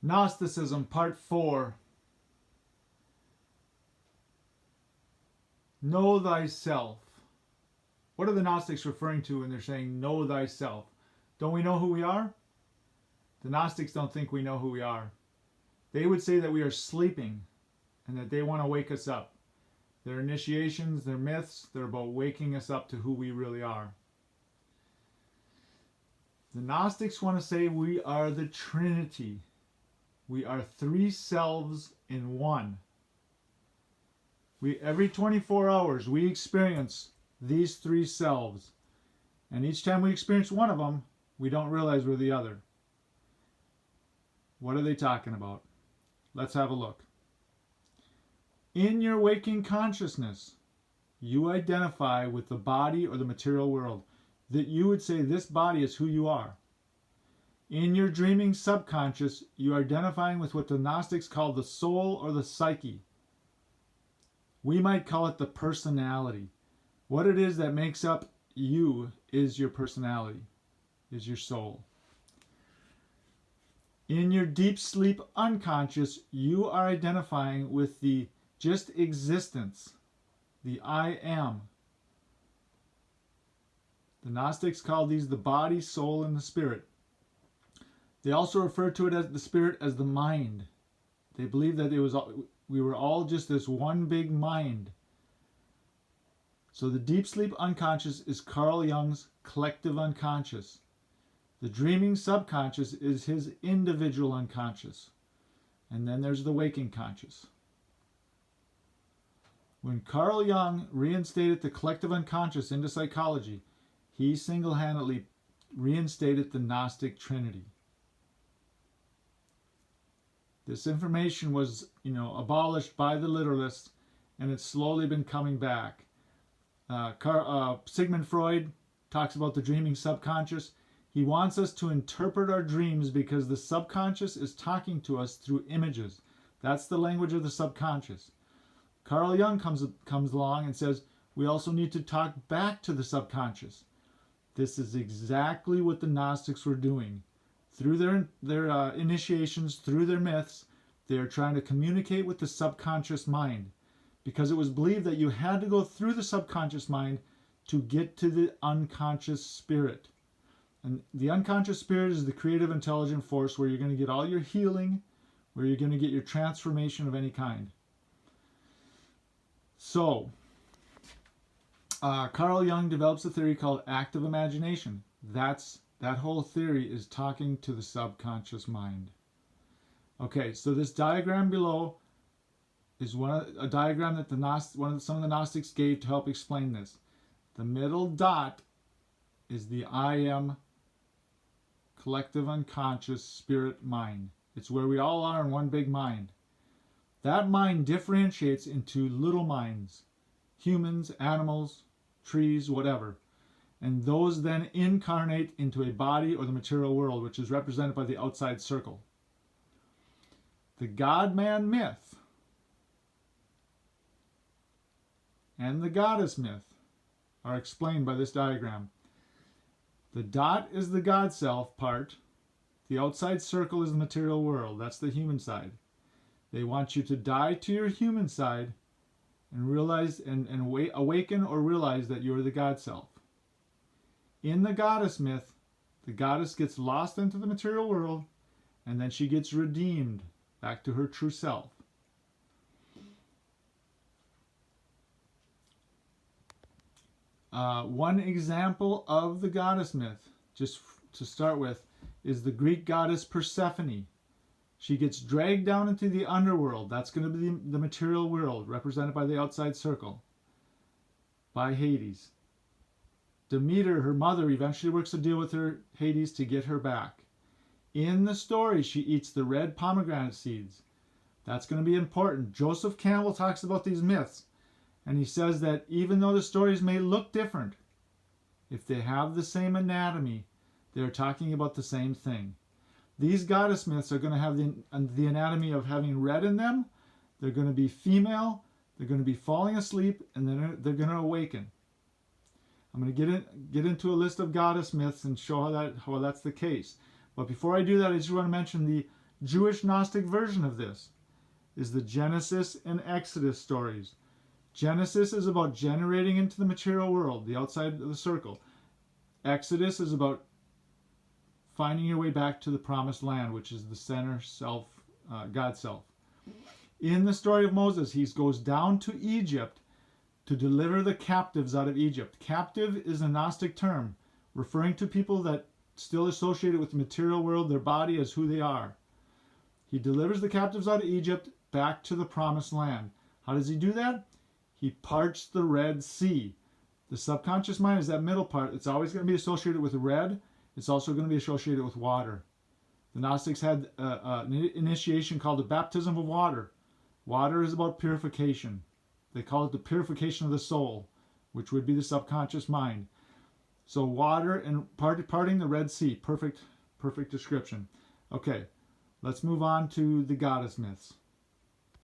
Gnosticism, Part 4. Know thyself. What are the Gnostics referring to when they're saying, know thyself? Don't we know who we are? The Gnostics don't think we know who we are. They would say that we are sleeping and that they want to wake us up. Their initiations, their myths, they're about waking us up to who we really are. The Gnostics want to say we are the Trinity. We are three selves in one. Every 24 hours, we experience these three selves. And each time we experience one of them, we don't realize we're the other. What are they talking about? Let's have a look. In your waking consciousness, you identify with the body or the material world. That you would say this body is who you are. In your dreaming subconscious, you are identifying with what the Gnostics call the soul or the psyche. We might call it the personality. What it is that makes up you is your personality, is your soul. In your deep sleep unconscious, you are identifying with the just existence, the I am. The Gnostics call these the body, soul, and the spirit. They also refer to it as the spirit as the mind. They believe that we were all just this one big mind. So the deep sleep unconscious is Carl Jung's collective unconscious. The dreaming subconscious is his individual unconscious. And then there's the waking conscious. When Carl Jung reinstated the collective unconscious into psychology, he single-handedly reinstated the Gnostic Trinity. This information was, abolished by the literalists, and it's slowly been coming back. Sigmund Freud talks about the dreaming subconscious. He wants us to interpret our dreams because the subconscious is talking to us through images. That's the language of the subconscious. Carl Jung comes along and says we also need to talk back to the subconscious. This is exactly what the Gnostics were doing. Through their initiations, through their myths, they are trying to communicate with the subconscious mind, because it was believed that you had to go through the subconscious mind to get to the unconscious spirit. And the unconscious spirit is the creative, intelligent force where you're going to get all your healing, where you're going to get your transformation of any kind. So, Carl Jung develops a theory called active imagination. That whole theory is talking to the subconscious mind. Okay, so this diagram below is a diagram that some of the Gnostics gave to help explain this. The middle dot is the I am collective unconscious spirit mind. It's where we all are in one big mind. That mind differentiates into little minds, humans, animals, trees, whatever. And those then incarnate into a body or the material world, which is represented by the outside circle. The God-man myth and the goddess myth are explained by this diagram. The dot is the God self part. The outside circle is the material world. That's the human side. They want you to die to your human side and realize and awaken or realize that you're the God self. In the goddess myth, the goddess gets lost into the material world and then she gets redeemed back to her true self. One example of the goddess myth, just to start with, is the Greek goddess Persephone. She gets dragged down into the underworld. That's going to be the material world, represented by the outside circle, by Hades. Demeter, her mother, eventually works a deal with her, Hades, to get her back. In the story, she eats the red pomegranate seeds. That's going to be important. Joseph Campbell talks about these myths, and he says that even though the stories may look different, if they have the same anatomy, they're talking about the same thing. These goddess myths are going to have the anatomy of having red in them. They're going to be female, they're going to be falling asleep, and then they're going to awaken. I'm going to get into a list of goddess myths and show how that's the case. But before I do that, I just want to mention the Jewish Gnostic version of this is the Genesis and Exodus stories. Genesis is about generating into the material world, the outside of the circle. Exodus is about finding your way back to the promised land, which is the center self, God self. In the story of Moses, he goes down to Egypt to deliver the captives out of Egypt. Captive is a Gnostic term referring to people that still associated with the material world, their body as who they are. He delivers the captives out of Egypt back to the promised land. How does he do that? He parts the Red Sea. The subconscious mind is that middle part. It's always going to be associated with red. It's also going to be associated with water. The Gnostics had an initiation called the baptism of water. Water is about purification. They call it the purification of the soul, which would be the subconscious mind. So water and parting the Red Sea. Perfect description. Okay, let's move on to the goddess myths.